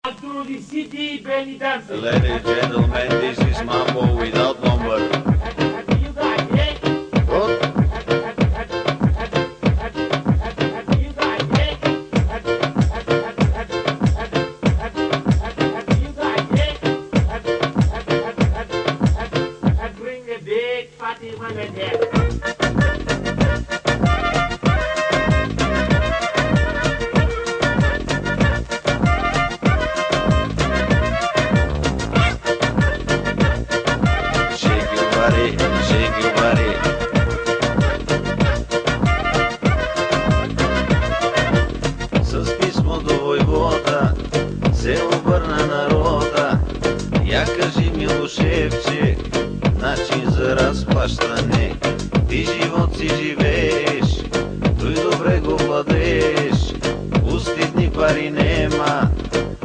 To the city belly dancing. Ladies and gentlemen, this is Mambo without number. You got it. What? You got it. You got it. Bring a big fatty man in here. Shake your body. С писмо до войвода се обърна народа. Я кажи, Милошевче, начин за разплащане. Ти живот си живееш, той добре го владееш. Устидни пари нема,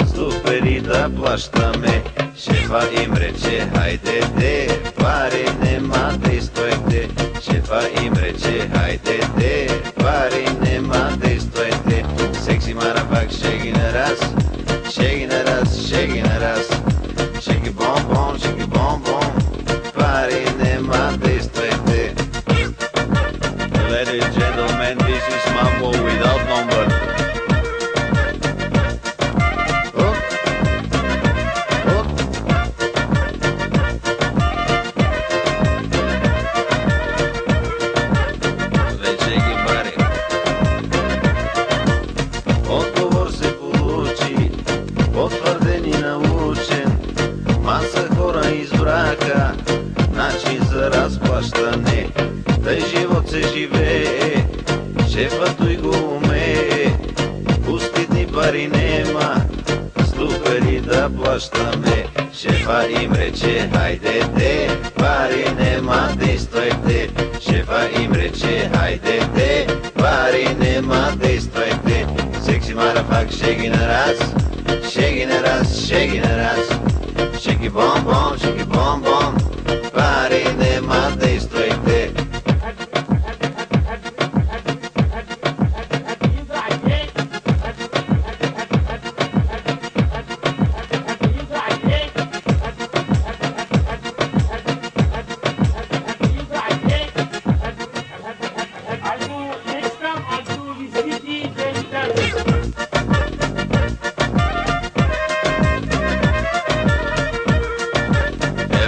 стопери да плащаме. Шефа им рече, хайде де, пари нема, действайте. Шефа им рече, хайде де, пари нема, действайте. Секси марафак, шеги на раз, шеги на раз, шеги на раз. Шеги бомбон, шеги бомбон, пари нема, действайте. Ladies and gentlemen, this is Mambo without number. Отговор се получи, потвърден и научен. Маса хора из брака, начин за разплащане. Тъй живот се живее, шефът той го умее. Пустидни пари нема, ступери да плащаме. Шефа им рече, хайде де, пари нема, действайте. Шефа им рече, хайде де, пари нема, действайте. Секси марафак, шеги на раз, шеги на раз, шеги на раз. Шеги бомбон, пари нема, действайте.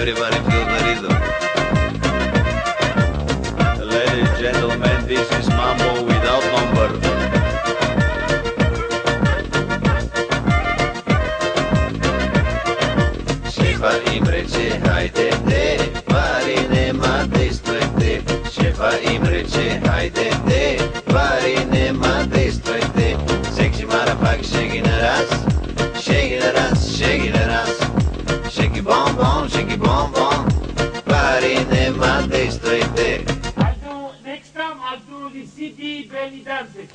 Everybody feel the rhythm. Ladies and gentlemen, this is Mambo without number. Шефа им рече, хайде де, пари нема, действайте. Шефа им рече, хайде де, пари нема, действайте. Секси марафак, шеги на раз, шеги на раз, шеги на раз. Шеги бомбон, пари нема, действайте. Next time I'll do the city belly dancing.